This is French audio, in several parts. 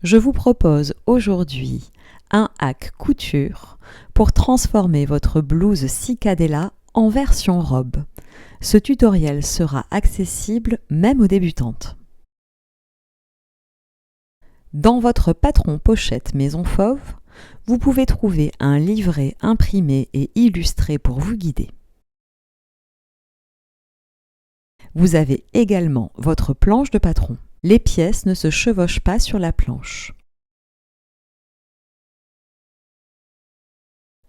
Je vous propose aujourd'hui un hack couture pour transformer votre blouse Cicadella en version robe. Ce tutoriel sera accessible même aux débutantes. Dans votre patron pochette Maison Fauve, vous pouvez trouver un livret imprimé et illustré pour vous guider. Vous avez également votre planche de patron. Les pièces ne se chevauchent pas sur la planche.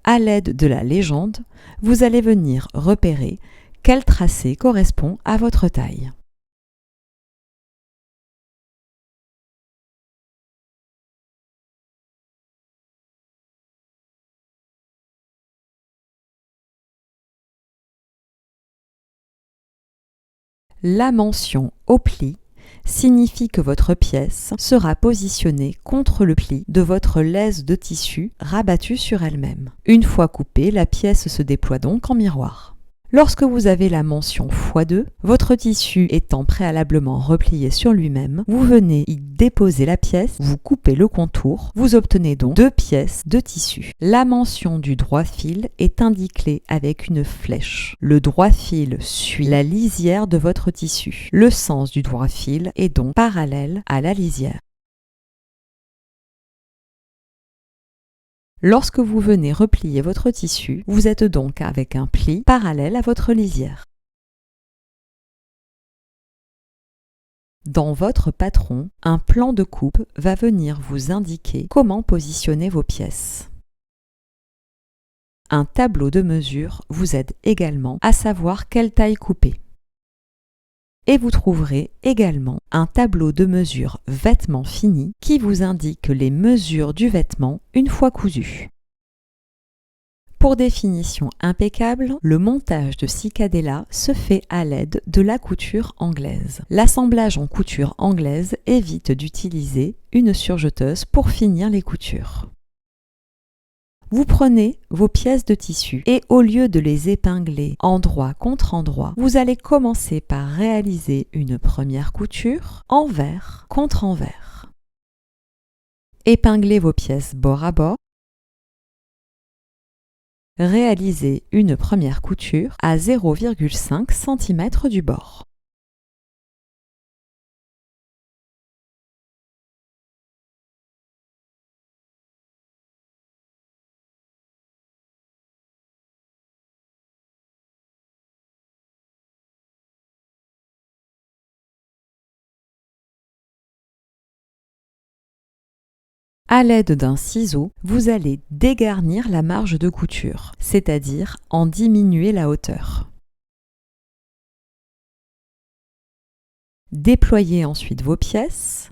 À l'aide de la légende, vous allez venir repérer quel tracé correspond à votre taille. La mention au pli signifie que votre pièce sera positionnée contre le pli de votre laise de tissu rabattue sur elle-même. Une fois coupée, la pièce se déploie donc en miroir. Lorsque vous avez la mention x2, votre tissu étant préalablement replié sur lui-même, vous venez y déposer la pièce, vous coupez le contour, vous obtenez donc deux pièces de tissu. La mention du droit fil est indiquée avec une flèche. Le droit fil suit la lisière de votre tissu. Le sens du droit fil est donc parallèle à la lisière. Lorsque vous venez replier votre tissu, vous êtes donc avec un pli parallèle à votre lisière. Dans votre patron, un plan de coupe va venir vous indiquer comment positionner vos pièces. Un tableau de mesure vous aide également à savoir quelle taille couper. Et vous trouverez également un tableau de mesure vêtement fini qui vous indique les mesures du vêtement une fois cousu. Pour définition impeccable, le montage de Cicadella se fait à l'aide de la couture anglaise. L'assemblage en couture anglaise évite d'utiliser une surjeteuse pour finir les coutures. Vous prenez vos pièces de tissu et au lieu de les épingler endroit contre endroit, vous allez commencer par réaliser une première couture envers contre envers. Épinglez vos pièces bord à bord. Réalisez une première couture à 0,5 cm du bord. À l'aide d'un ciseau, vous allez dégarnir la marge de couture, c'est-à-dire en diminuer la hauteur. Déployez ensuite vos pièces,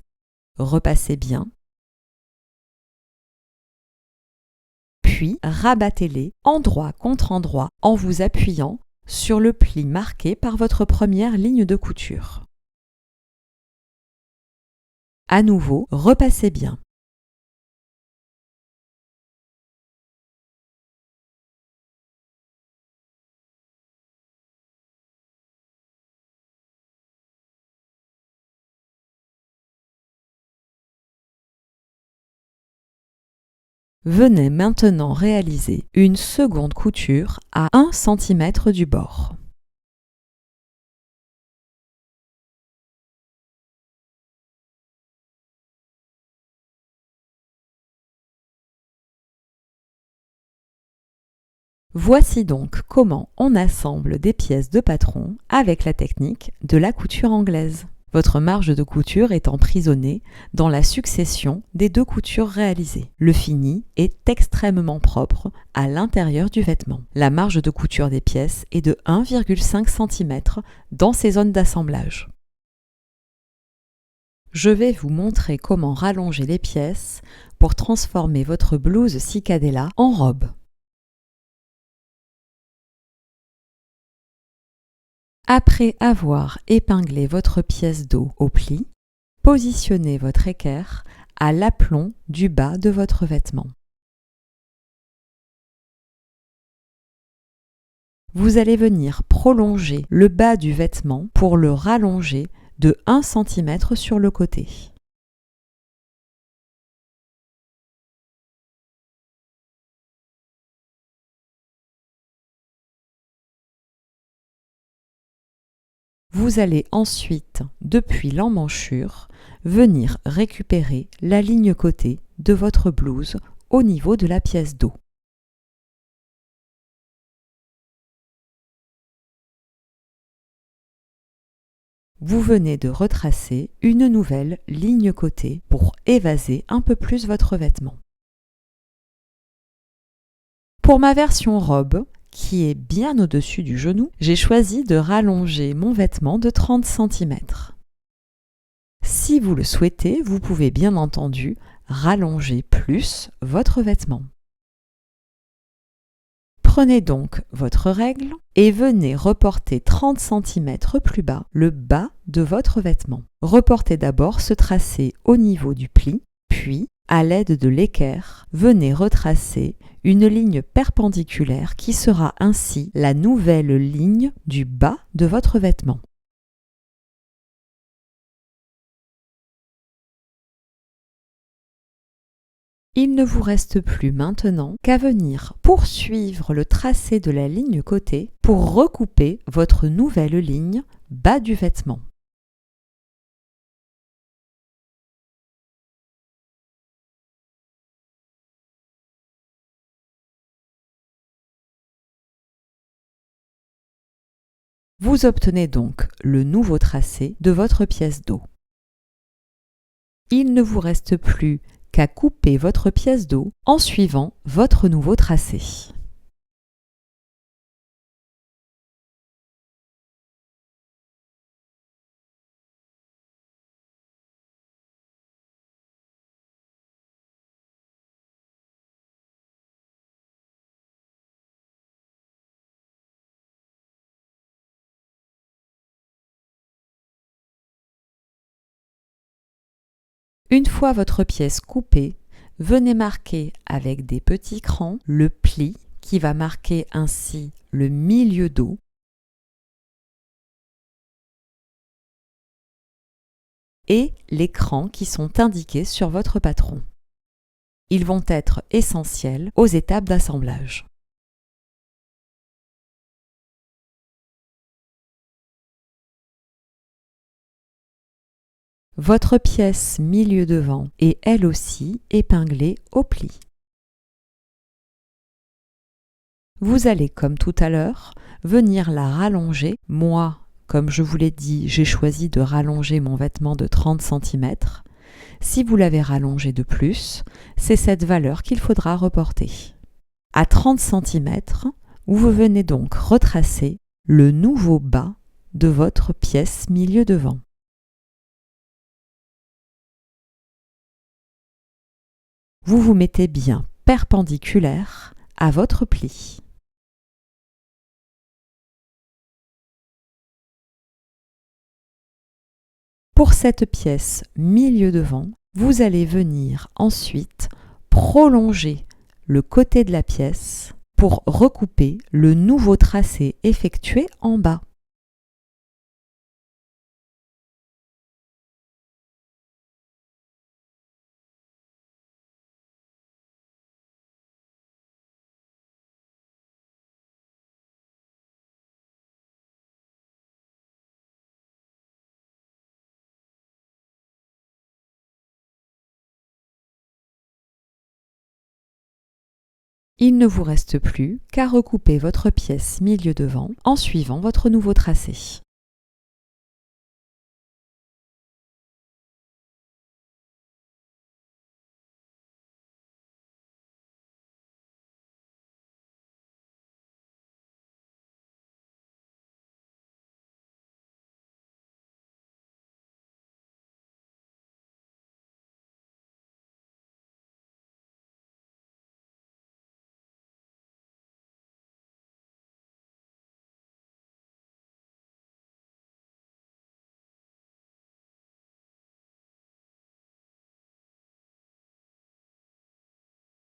repassez bien, puis rabattez-les endroit contre endroit en vous appuyant sur le pli marqué par votre première ligne de couture. À nouveau, repassez bien. Venez maintenant réaliser une seconde couture à 1 cm du bord. Voici donc comment on assemble des pièces de patron avec la technique de la couture anglaise. Votre marge de couture est emprisonnée dans la succession des deux coutures réalisées. Le fini est extrêmement propre à l'intérieur du vêtement. La marge de couture des pièces est de 1,5 cm dans ces zones d'assemblage. Je vais vous montrer comment rallonger les pièces pour transformer votre blouse Cicadella en robe. Après avoir épinglé votre pièce d'eau au pli, positionnez votre équerre à l'aplomb du bas de votre vêtement. Vous allez venir prolonger le bas du vêtement pour le rallonger de 1 cm sur le côté. Vous allez ensuite, depuis l'emmanchure, venir récupérer la ligne côté de votre blouse au niveau de la pièce dos. Vous venez de retracer une nouvelle ligne côté pour évaser un peu plus votre vêtement. Pour ma version robe, qui est bien au-dessus du genou, j'ai choisi de rallonger mon vêtement de 30 cm. Si vous le souhaitez, vous pouvez bien entendu rallonger plus votre vêtement. Prenez donc votre règle et venez reporter 30 cm plus bas le bas de votre vêtement. Reportez d'abord ce tracé au niveau du pli, puis, à l'aide de l'équerre, venez retracer une ligne perpendiculaire qui sera ainsi la nouvelle ligne du bas de votre vêtement. Il ne vous reste plus maintenant qu'à venir poursuivre le tracé de la ligne côté pour recouper votre nouvelle ligne bas du vêtement. Vous obtenez donc le nouveau tracé de votre pièce dos. Il ne vous reste plus qu'à couper votre pièce dos en suivant votre nouveau tracé. Une fois votre pièce coupée, venez marquer avec des petits crans le pli qui va marquer ainsi le milieu dos et les crans qui sont indiqués sur votre patron. Ils vont être essentiels aux étapes d'assemblage. Votre pièce milieu devant est elle aussi épinglée au pli. Vous allez, comme tout à l'heure, venir la rallonger. Moi, comme je vous l'ai dit, j'ai choisi de rallonger mon vêtement de 30 cm. Si vous l'avez rallongé de plus, c'est cette valeur qu'il faudra reporter. À 30 cm, vous venez donc retracer le nouveau bas de votre pièce milieu devant. Vous vous mettez bien perpendiculaire à votre pli. Pour cette pièce milieu devant, vous allez venir ensuite prolonger le côté de la pièce pour recouper le nouveau tracé effectué en bas. Il ne vous reste plus qu'à recouper votre pièce milieu devant en suivant votre nouveau tracé.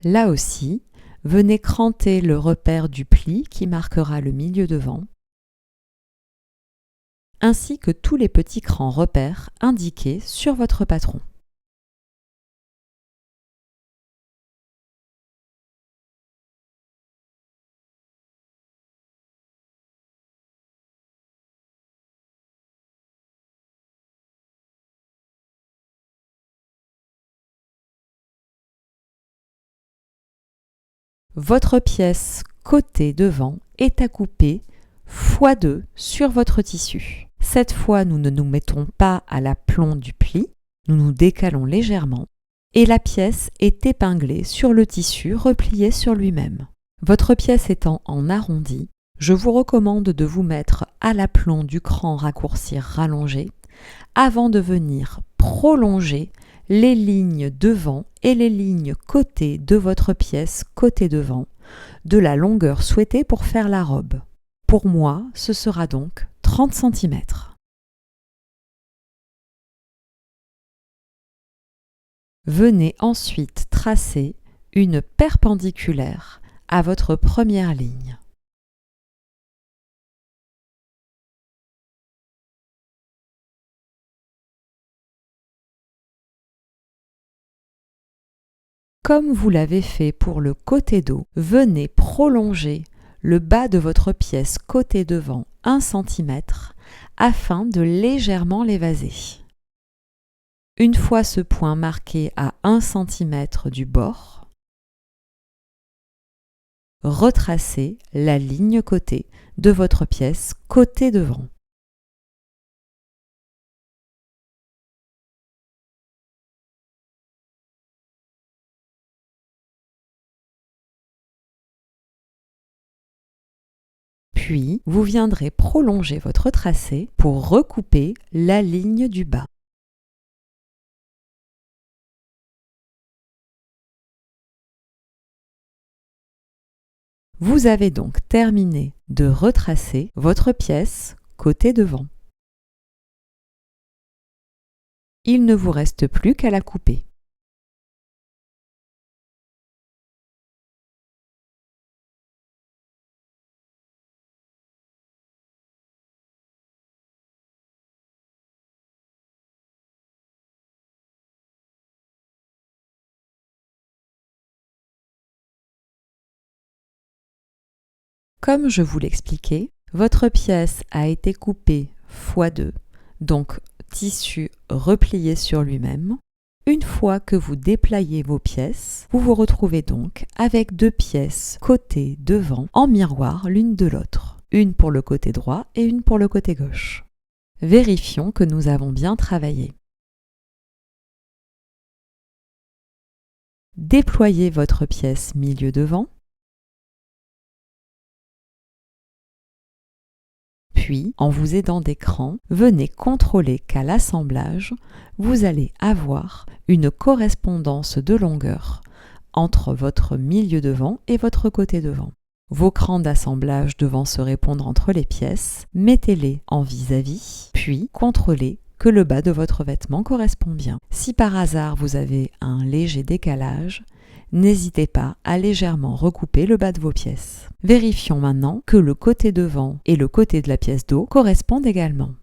Là aussi, venez cranter le repère du pli qui marquera le milieu devant, ainsi que tous les petits crans repères indiqués sur votre patron. Votre pièce côté devant est à couper x2 sur votre tissu. Cette fois, nous ne nous mettons pas à l'aplomb du pli, nous nous décalons légèrement et la pièce est épinglée sur le tissu replié sur lui-même. Votre pièce étant en arrondi, je vous recommande de vous mettre à l'aplomb du cran raccourcir rallongé avant de venir prolonger les lignes devant et les lignes côté de votre pièce côté devant de la longueur souhaitée pour faire la robe. Pour moi, ce sera donc 30 cm. Venez ensuite tracer une perpendiculaire à votre première ligne. Comme vous l'avez fait pour le côté dos, venez prolonger le bas de votre pièce côté devant 1 cm afin de légèrement l'évaser. Une fois ce point marqué à 1 cm du bord, retracez la ligne côté de votre pièce côté devant. Puis, vous viendrez prolonger votre tracé pour recouper la ligne du bas. Vous avez donc terminé de retracer votre pièce côté devant. Il ne vous reste plus qu'à la couper. Comme je vous l'expliquais, votre pièce a été coupée x2, donc tissu replié sur lui-même. Une fois que vous déplayez vos pièces, vous vous retrouvez donc avec deux pièces côté devant en miroir l'une de l'autre, une pour le côté droit et une pour le côté gauche. Vérifions que nous avons bien travaillé. Déployez votre pièce milieu devant, puis, en vous aidant d'écran, venez contrôler qu'à l'assemblage, vous allez avoir une correspondance de longueur entre votre milieu devant et votre côté devant. Vos crans d'assemblage devant se répondre entre les pièces, mettez-les en vis-à-vis, puis contrôlez que le bas de votre vêtement correspond bien. Si par hasard vous avez un léger décalage, n'hésitez pas à légèrement recouper le bas de vos pièces. Vérifions maintenant que le côté devant et le côté de la pièce dos correspondent également.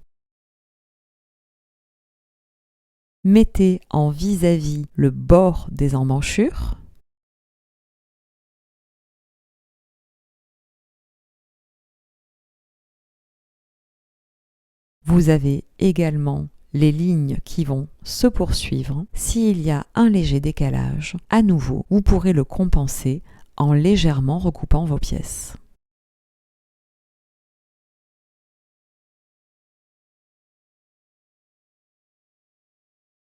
Mettez en vis-à-vis le bord des emmanchures. Vous avez également les lignes qui vont se poursuivre. S'il y a un léger décalage, à nouveau, vous pourrez le compenser en légèrement recoupant vos pièces.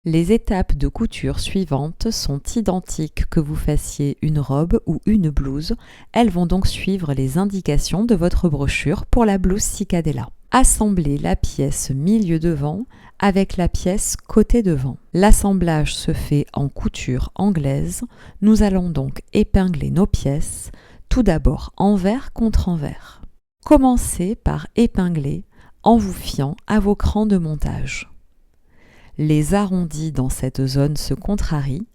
Les étapes de couture suivantes sont identiques que vous fassiez une robe ou une blouse. Elles vont donc suivre les indications de votre brochure pour la blouse Cicadella. Assemblez la pièce milieu devant avec la pièce côté devant. L'assemblage se fait en couture anglaise. Nous allons donc épingler nos pièces, tout d'abord envers contre envers. Commencez par épingler en vous fiant à vos crans de montage. Les arrondis dans cette zone se contrarient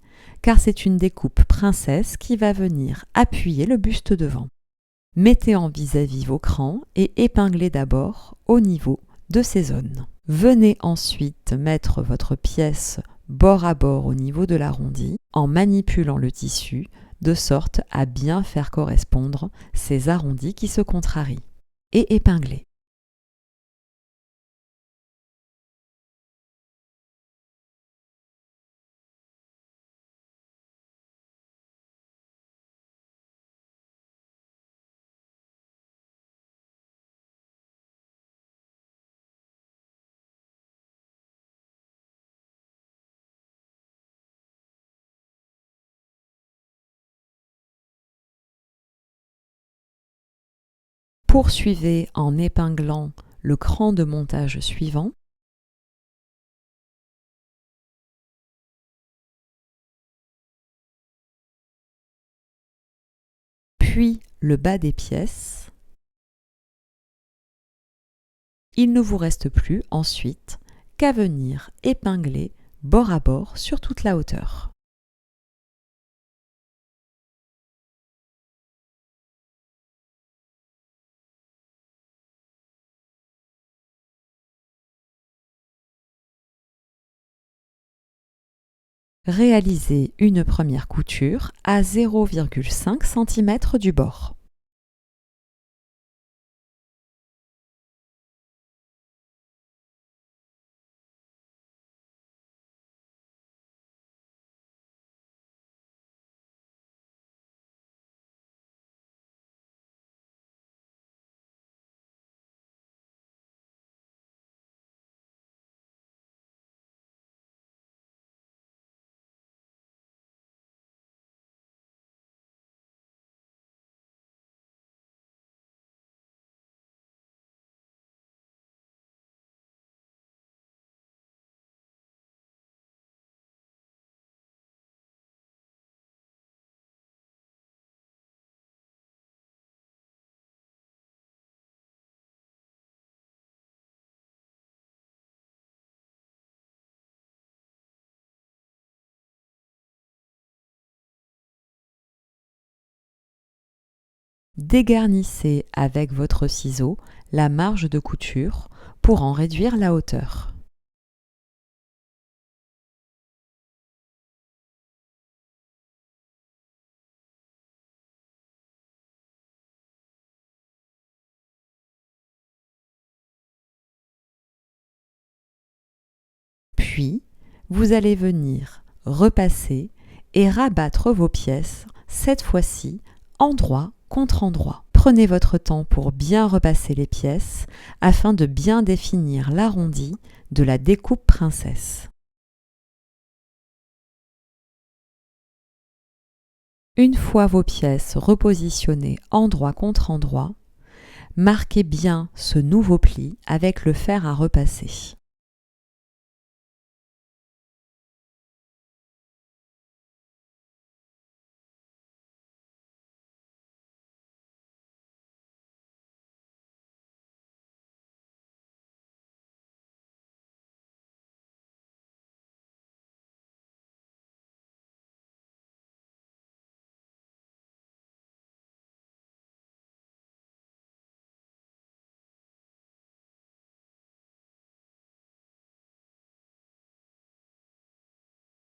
car c'est une découpe princesse qui va venir appuyer le buste devant. Mettez en vis-à-vis vos crans et épinglez d'abord au niveau de ces zones. Venez ensuite mettre votre pièce bord à bord au niveau de l'arrondi en manipulant le tissu de sorte à bien faire correspondre ces arrondis qui se contrarient et épingler. Poursuivez en épinglant le cran de montage suivant. Puis le bas des pièces. Il ne vous reste plus ensuite qu'à venir épingler bord à bord sur toute la hauteur. Réalisez une première couture à 0,5 cm du bord. Dégarnissez avec votre ciseau la marge de couture pour en réduire la hauteur. Puis, vous allez venir repasser et rabattre vos pièces, cette fois-ci endroit contre endroit. Prenez votre temps pour bien repasser les pièces afin de bien définir l'arrondi de la découpe princesse. Une fois vos pièces repositionnées endroit contre endroit, marquez bien ce nouveau pli avec le fer à repasser.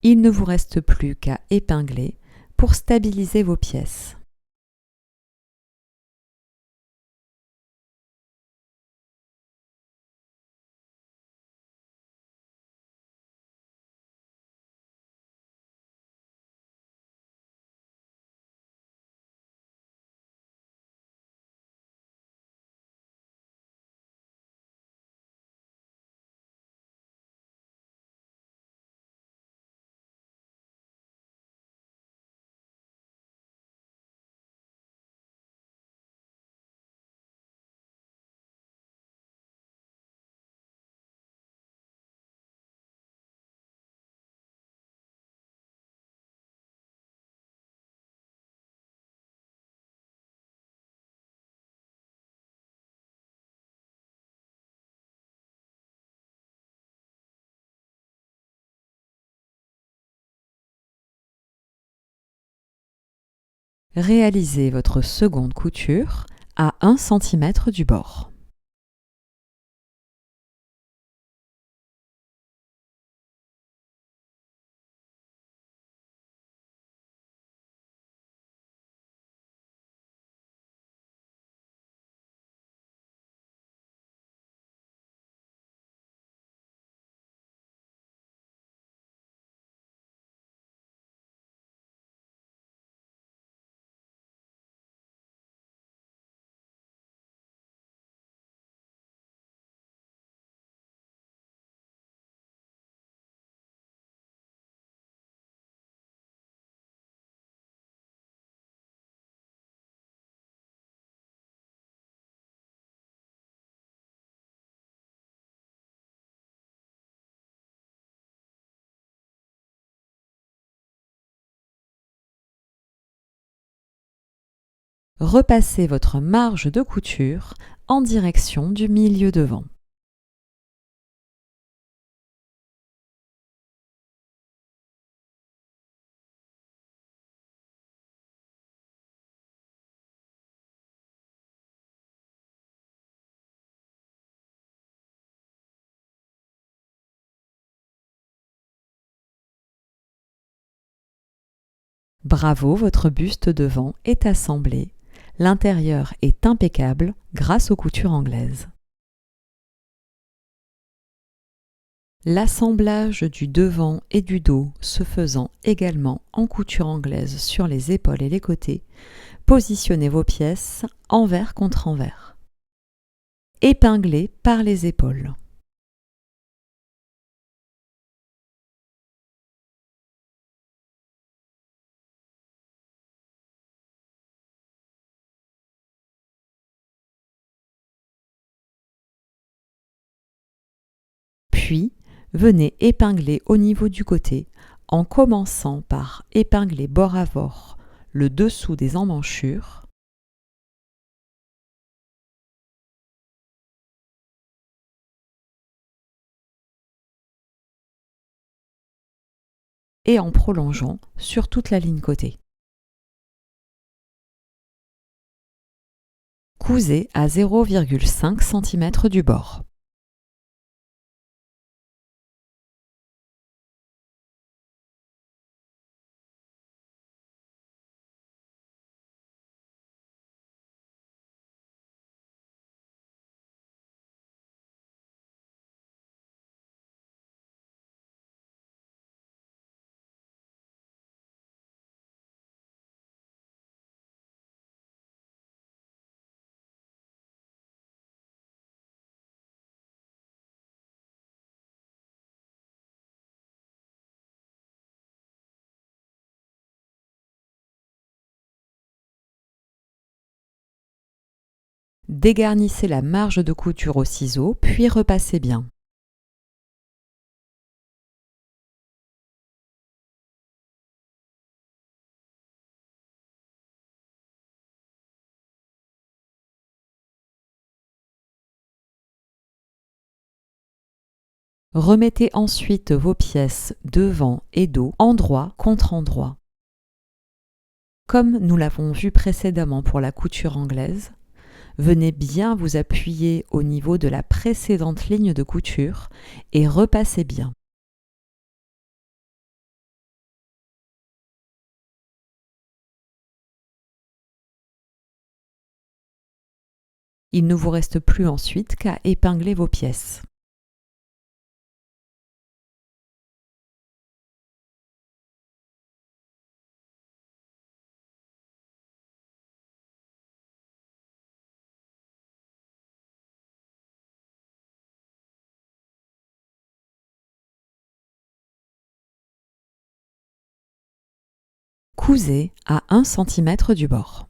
Il ne vous reste plus qu'à épingler pour stabiliser vos pièces. Réalisez votre seconde couture à 1 cm du bord. Repassez votre marge de couture en direction du milieu devant. Bravo, votre buste devant est assemblé. L'intérieur est impeccable grâce aux coutures anglaises. L'assemblage du devant et du dos se faisant également en couture anglaise sur les épaules et les côtés, positionnez vos pièces envers contre envers. Épinglez par les épaules. Puis, venez épingler au niveau du côté en commençant par épingler bord à bord le dessous des emmanchures et en prolongeant sur toute la ligne côté. Cousez à 0,5 cm du bord. Dégarnissez la marge de couture au ciseau, puis repassez bien. Remettez ensuite vos pièces devant et dos, endroit contre endroit. Comme nous l'avons vu précédemment pour la couture anglaise, venez bien vous appuyer au niveau de la précédente ligne de couture et repassez bien. Il ne vous reste plus ensuite qu'à épingler vos pièces. Cousez à 1 cm du bord.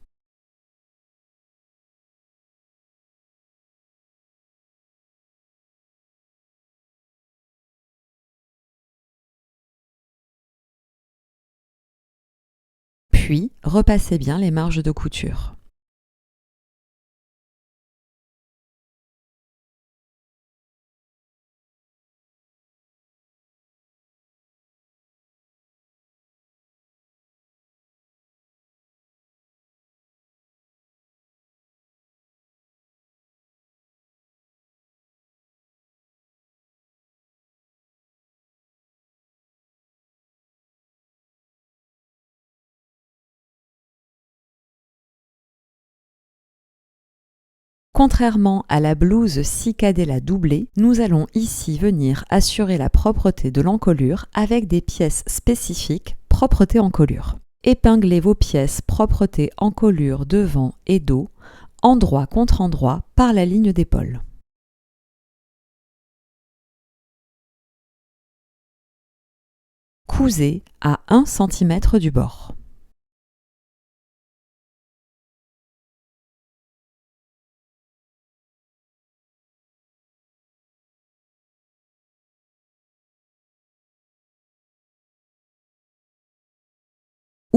Puis, repassez bien les marges de couture. Contrairement à la blouse cicadella doublée, nous allons ici venir assurer la propreté de l'encolure avec des pièces spécifiques propreté encolure. Épinglez vos pièces propreté encolure devant et dos, endroit contre endroit par la ligne d'épaule. Cousez à 1 cm du bord.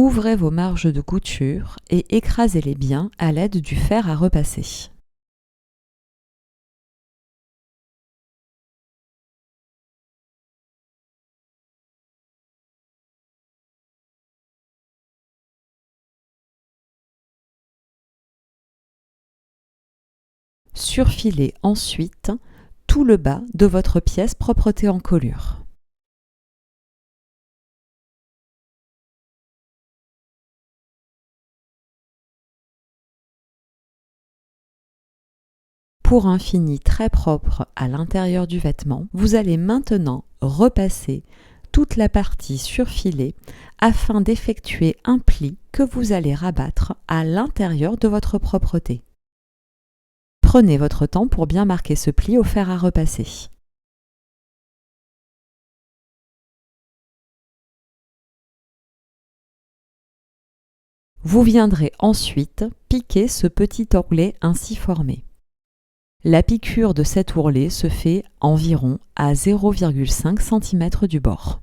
Ouvrez vos marges de couture et écrasez-les bien à l'aide du fer à repasser. Surfilez ensuite tout le bas de votre pièce propreté encolure. Pour un fini très propre à l'intérieur du vêtement, vous allez maintenant repasser toute la partie surfilée afin d'effectuer un pli que vous allez rabattre à l'intérieur de votre propreté. Prenez votre temps pour bien marquer ce pli au fer à repasser. Vous viendrez ensuite piquer ce petit ourlet ainsi formé. La piqûre de cet ourlet se fait environ à 0,5 cm du bord.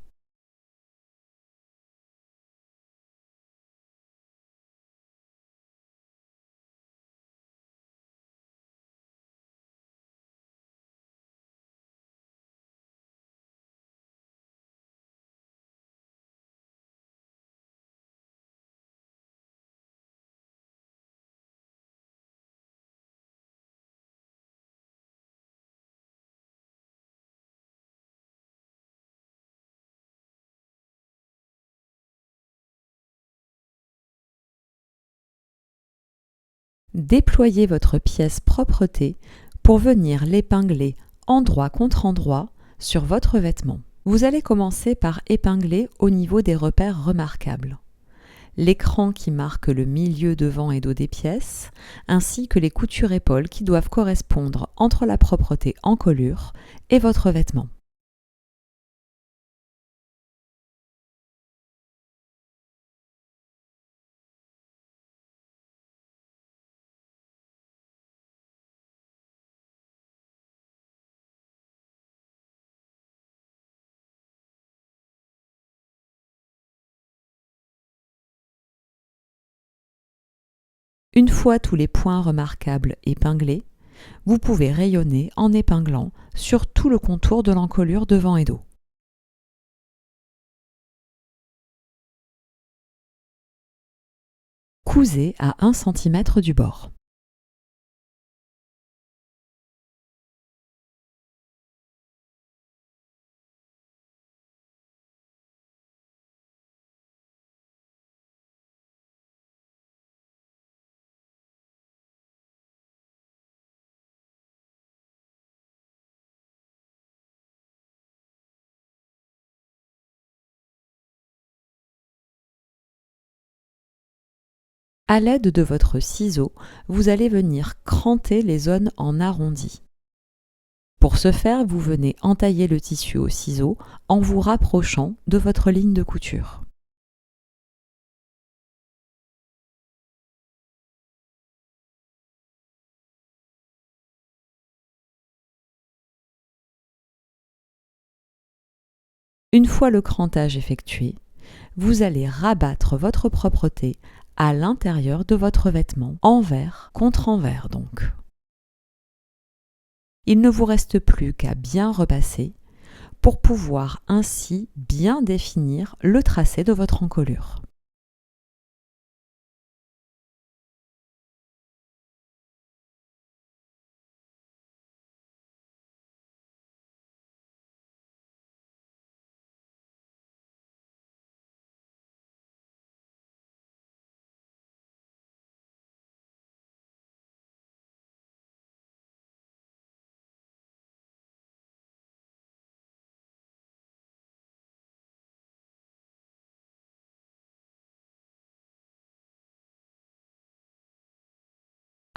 Déployez votre pièce propreté pour venir l'épingler endroit contre endroit sur votre vêtement. Vous allez commencer par épingler au niveau des repères remarquables. L'écran qui marque le milieu devant et dos des pièces, ainsi que les coutures épaules qui doivent correspondre entre la propreté encolure et votre vêtement. Une fois tous les points remarquables épinglés, vous pouvez rayonner en épinglant sur tout le contour de l'encolure devant et dos. Cousez à 1 cm du bord. À l'aide de votre ciseau, vous allez venir cranter les zones en arrondi. Pour ce faire, vous venez entailler le tissu au ciseau en vous rapprochant de votre ligne de couture. Une fois le crantage effectué, vous allez rabattre votre propreté à l'intérieur de votre vêtement, envers contre envers donc. Il ne vous reste plus qu'à bien repasser pour pouvoir ainsi bien définir le tracé de votre encolure.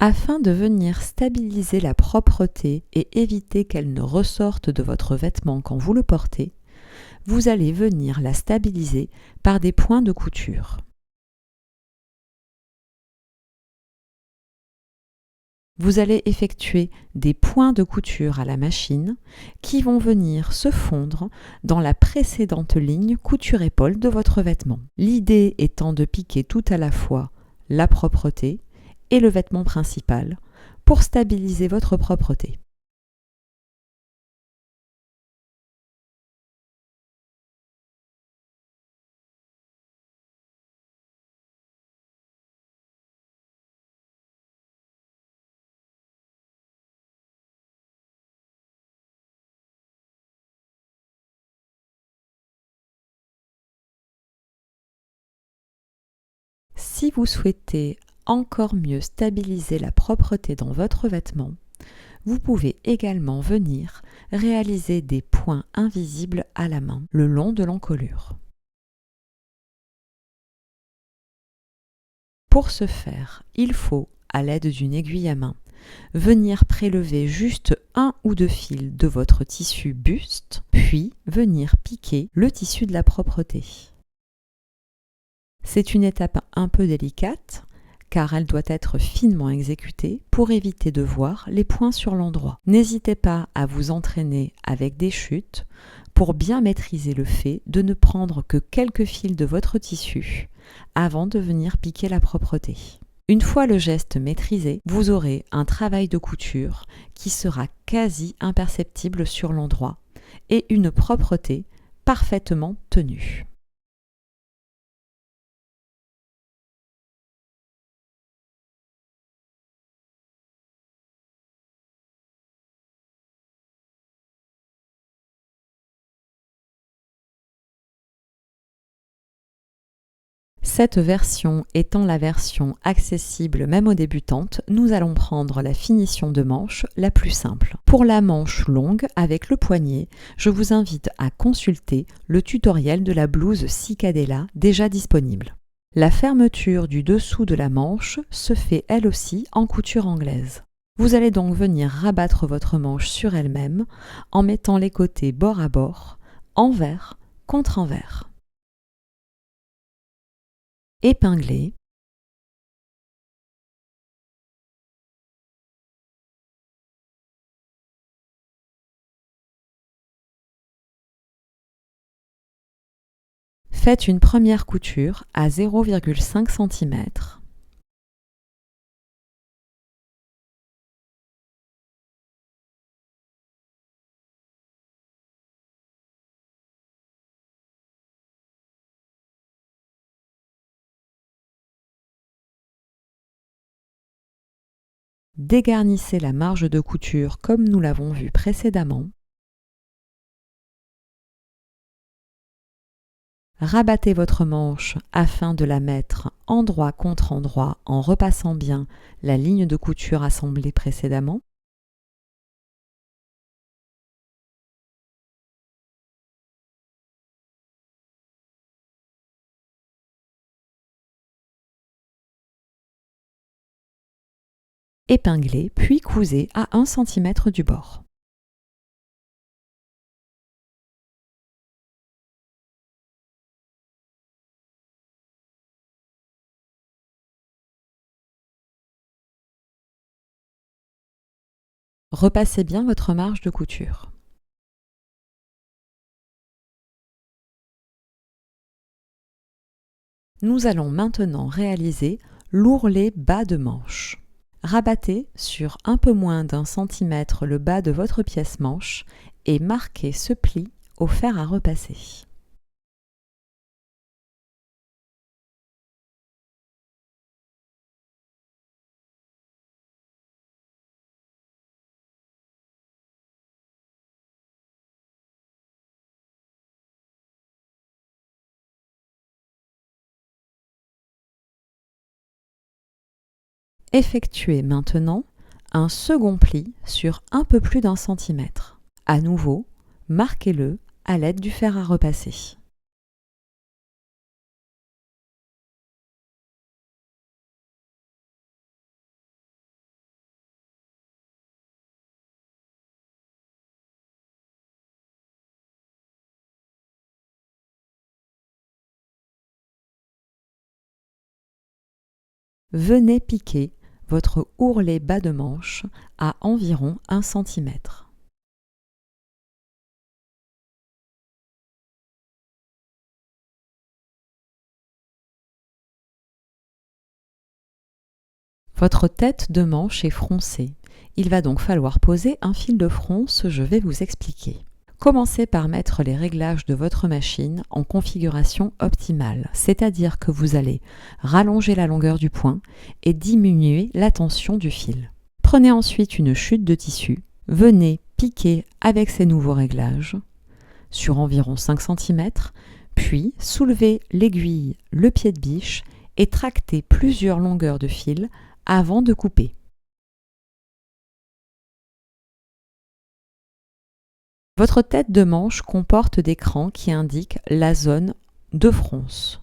Afin de venir stabiliser la propreté et éviter qu'elle ne ressorte de votre vêtement quand vous le portez, vous allez venir la stabiliser par des points de couture. Vous allez effectuer des points de couture à la machine qui vont venir se fondre dans la précédente ligne couture-épaule de votre vêtement. L'idée étant de piquer tout à la fois la propreté et le vêtement principal pour stabiliser votre propreté. Si vous souhaitez encore mieux stabiliser la propreté dans votre vêtement, vous pouvez également venir réaliser des points invisibles à la main le long de l'encolure. Pour ce faire, il faut, à l'aide d'une aiguille à main, venir prélever juste 1 ou 2 fils de votre tissu buste, puis venir piquer le tissu de la propreté. C'est une étape un peu délicate, car elle doit être finement exécutée pour éviter de voir les points sur l'endroit. N'hésitez pas à vous entraîner avec des chutes pour bien maîtriser le fait de ne prendre que quelques fils de votre tissu avant de venir piquer la propreté. Une fois le geste maîtrisé, vous aurez un travail de couture qui sera quasi imperceptible sur l'endroit et une propreté parfaitement tenue. Cette version étant la version accessible même aux débutantes, nous allons prendre la finition de manche la plus simple. Pour la manche longue avec le poignet, je vous invite à consulter le tutoriel de la blouse Cicadella déjà disponible. La fermeture du dessous de la manche se fait elle aussi en couture anglaise. Vous allez donc venir rabattre votre manche sur elle-même en mettant les côtés bord à bord, envers contre envers. Épingler, faites une première couture à 0,5 cm. Dégarnissez la marge de couture comme nous l'avons vu précédemment. Rabattez votre manche afin de la mettre endroit contre endroit en repassant bien la ligne de couture assemblée précédemment. Épinglez puis cousez à 1 cm du bord. Repassez bien votre marge de couture. Nous allons maintenant réaliser l'ourlet bas de manche. Rabattez sur un peu moins d'1 cm le bas de votre pièce manche et marquez ce pli au fer à repasser. Effectuez maintenant un second pli sur un peu plus d'1 cm. À nouveau, marquez-le à l'aide du fer à repasser. Venez piquer votre ourlet bas de manche à environ 1 cm. Votre tête de manche est froncée. Il va donc falloir poser un fil de fronce, je vais vous expliquer. Commencez par mettre les réglages de votre machine en configuration optimale, c'est-à-dire que vous allez rallonger la longueur du point et diminuer la tension du fil. Prenez ensuite une chute de tissu, venez piquer avec ces nouveaux réglages sur environ 5 cm, puis soulevez l'aiguille, le pied de biche et tractez plusieurs longueurs de fil avant de couper. Votre tête de manche comporte des crans qui indiquent la zone de fronce.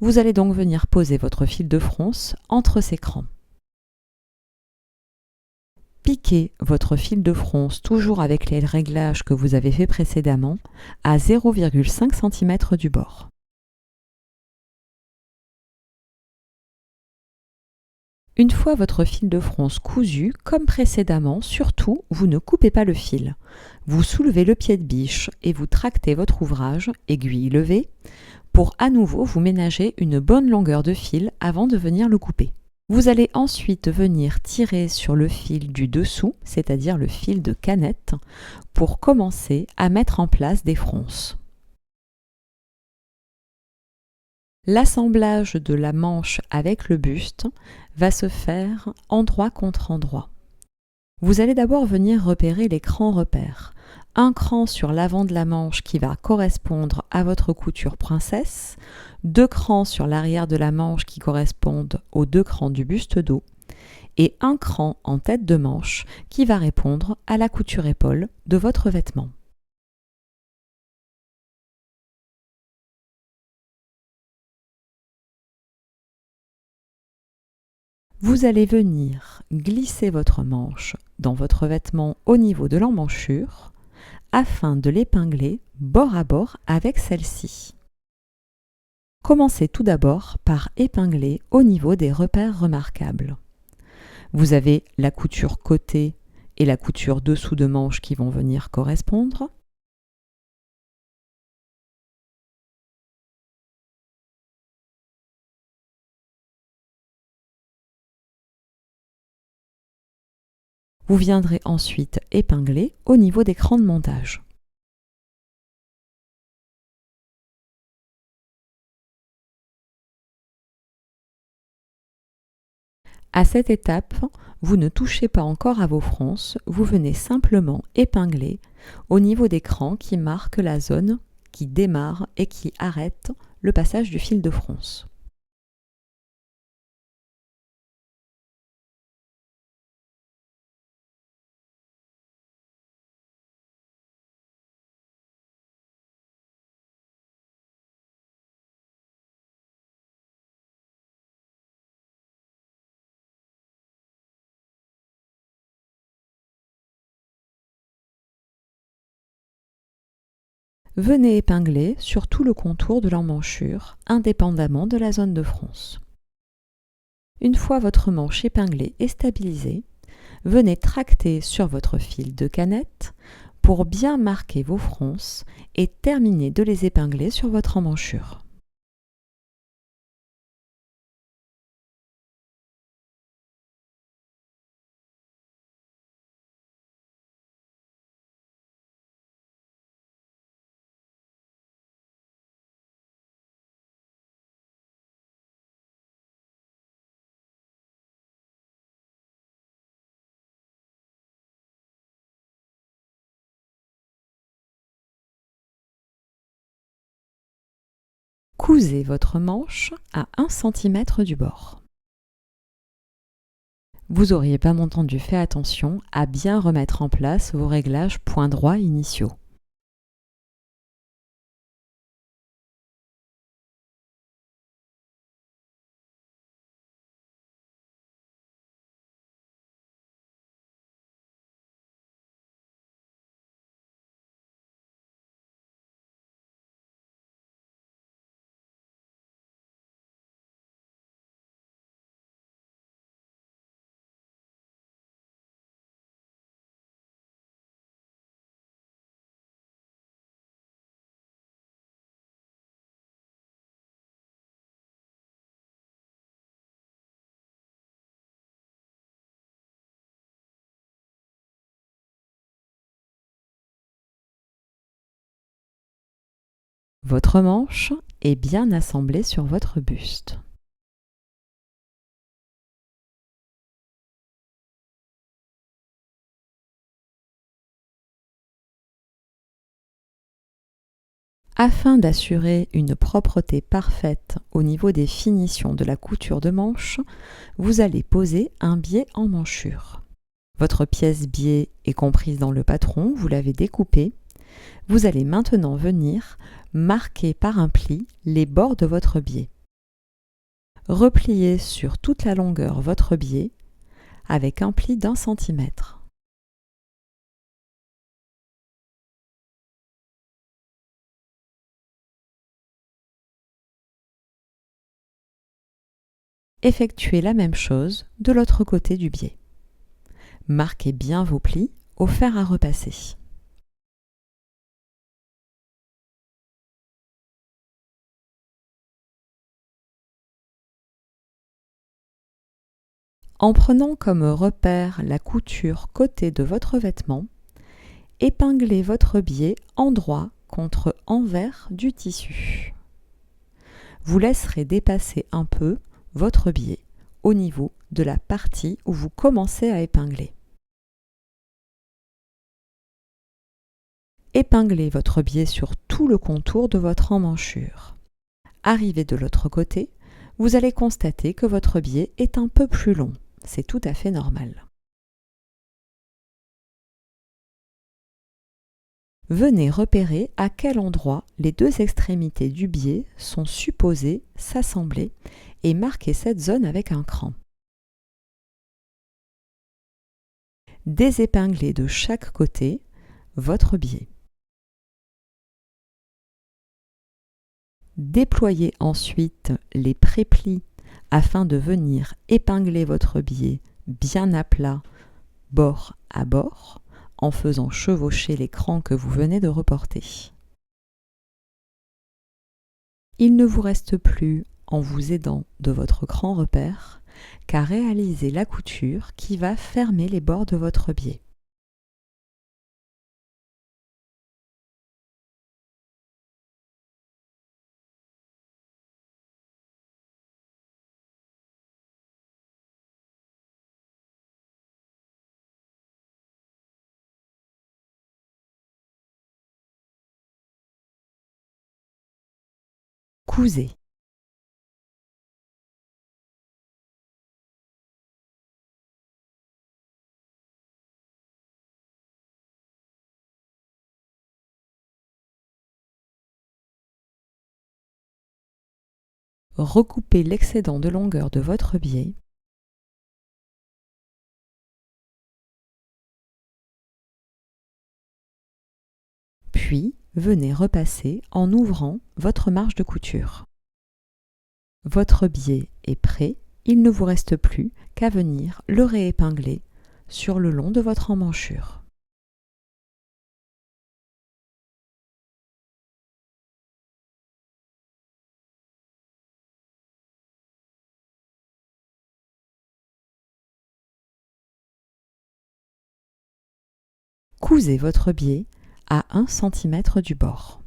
Vous allez donc venir poser votre fil de fronce entre ces crans. Piquez votre fil de fronce toujours avec les réglages que vous avez fait précédemment à 0,5 cm du bord. Une fois votre fil de fronce cousu, comme précédemment, surtout, vous ne coupez pas le fil. Vous soulevez le pied de biche et vous tractez votre ouvrage, aiguille levée, pour à nouveau vous ménager une bonne longueur de fil avant de venir le couper. Vous allez ensuite venir tirer sur le fil du dessous, c'est-à-dire le fil de canette, pour commencer à mettre en place des fronces. L'assemblage de la manche avec le buste va se faire endroit contre endroit. Vous allez d'abord venir repérer les crans repères. Un cran sur l'avant de la manche qui va correspondre à votre couture princesse, 2 crans sur l'arrière de la manche qui correspondent aux 2 crans du buste dos, et un cran en tête de manche qui va répondre à la couture épaule de votre vêtement. Vous allez venir glisser votre manche dans votre vêtement au niveau de l'emmanchure afin de l'épingler bord à bord avec celle-ci. Commencez tout d'abord par épingler au niveau des repères remarquables. Vous avez la couture côté et la couture dessous de manche qui vont venir correspondre. Vous viendrez ensuite épingler au niveau des crans de montage. À cette étape, vous ne touchez pas encore à vos fronces, vous venez simplement épingler au niveau des crans qui marquent la zone qui démarre et qui arrête le passage du fil de fronce. Venez épingler sur tout le contour de l'emmanchure, indépendamment de la zone de fronce. Une fois votre manche épinglée et stabilisée, venez tracter sur votre fil de canette pour bien marquer vos fronces et terminer de les épingler sur votre emmanchure. Cousez votre manche à 1 cm du bord. Vous auriez pas entendu fait attention à bien remettre en place vos réglages point droit initiaux. Votre manche est bien assemblée sur votre buste. Afin d'assurer une propreté parfaite au niveau des finitions de la couture de manche, vous allez poser un biais en manchure. Votre pièce biais est comprise dans le patron, vous l'avez découpé. Vous allez maintenant venir marquer par un pli les bords de votre biais. Repliez sur toute la longueur votre biais avec un pli d'1 centimètre. Effectuez la même chose de l'autre côté du biais. Marquez bien vos plis au fer à repasser. En prenant comme repère la couture côté de votre vêtement, épinglez votre biais endroit contre envers du tissu. Vous laisserez dépasser un peu votre biais au niveau de la partie où vous commencez à épingler. Épinglez votre biais sur tout le contour de votre emmanchure. Arrivé de l'autre côté, vous allez constater que votre biais est un peu plus long. C'est tout à fait normal. Venez repérer à quel endroit les deux extrémités du biais sont supposées s'assembler et marquez cette zone avec un cran. Désépinglez de chaque côté votre biais. Déployez ensuite les préplis afin de venir épingler votre biais bien à plat, bord à bord, en faisant chevaucher les crans que vous venez de reporter. Il ne vous reste plus, en vous aidant de votre cran repère, qu'à réaliser la couture qui va fermer les bords de votre biais. Cousez. Recoupez l'excédent de longueur de votre biais. Puis, venez repasser en ouvrant votre marge de couture. Votre biais est prêt, il ne vous reste plus qu'à venir le réépingler sur le long de votre emmanchure. Cousez votre biais à 1 cm du bord.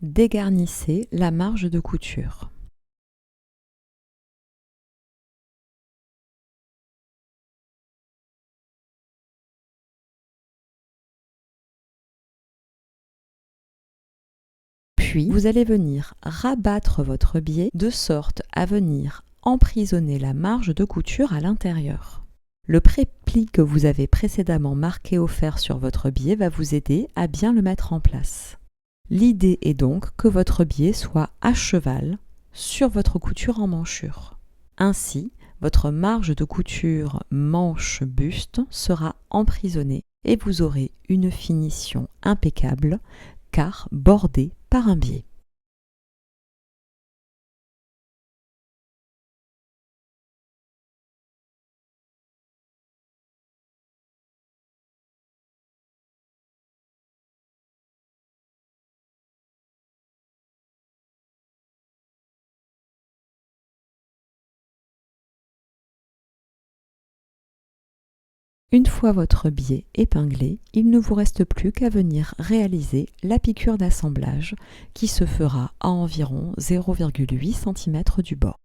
Dégarnissez la marge de couture. Puis, vous allez venir rabattre votre biais de sorte à venir emprisonner la marge de couture à l'intérieur. Le prépli que vous avez précédemment marqué au fer sur votre biais va vous aider à bien le mettre en place. L'idée est donc que votre biais soit à cheval sur votre couture en manchure. Ainsi, votre marge de couture manche-buste sera emprisonnée et vous aurez une finition impeccable car bordée par un biais. Une fois votre biais épinglé, il ne vous reste plus qu'à venir réaliser la piqûre d'assemblage qui se fera à environ 0,8 cm du bord.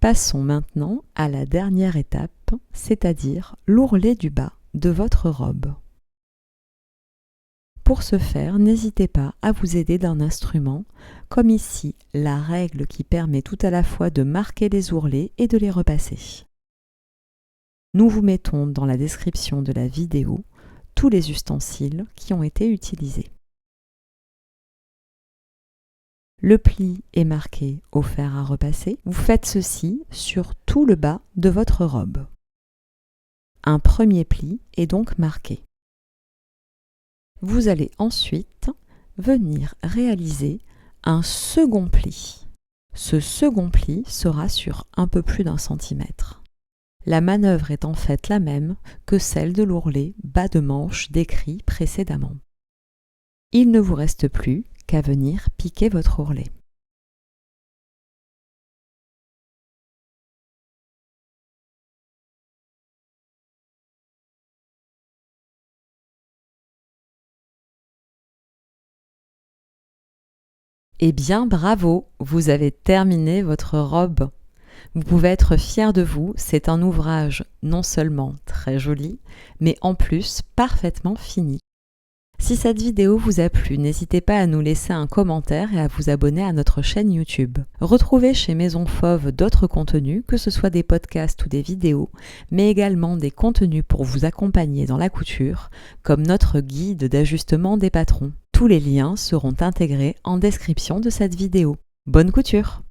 Passons maintenant à la dernière étape, c'est-à-dire l'ourlet du bas de votre robe. Pour ce faire, n'hésitez pas à vous aider d'un instrument, comme ici la règle qui permet tout à la fois de marquer les ourlets et de les repasser. Nous vous mettons dans la description de la vidéo tous les ustensiles qui ont été utilisés. Le pli est marqué au fer à repasser. Vous faites ceci sur tout le bas de votre robe. Un premier pli est donc marqué. Vous allez ensuite venir réaliser un second pli. Ce second pli sera sur un peu plus d'1 centimètre. La manœuvre est en fait la même que celle de l'ourlet bas de manche décrit précédemment. Il ne vous reste plus qu'à venir piquer votre ourlet. Eh bien, bravo, vous avez terminé votre robe. Vous pouvez être fier de vous, c'est un ouvrage non seulement très joli, mais en plus parfaitement fini. Si cette vidéo vous a plu, n'hésitez pas à nous laisser un commentaire et à vous abonner à notre chaîne YouTube. Retrouvez chez Maison Fauve d'autres contenus, que ce soit des podcasts ou des vidéos, mais également des contenus pour vous accompagner dans la couture, comme notre guide d'ajustement des patrons. Tous les liens seront intégrés en description de cette vidéo. Bonne couture!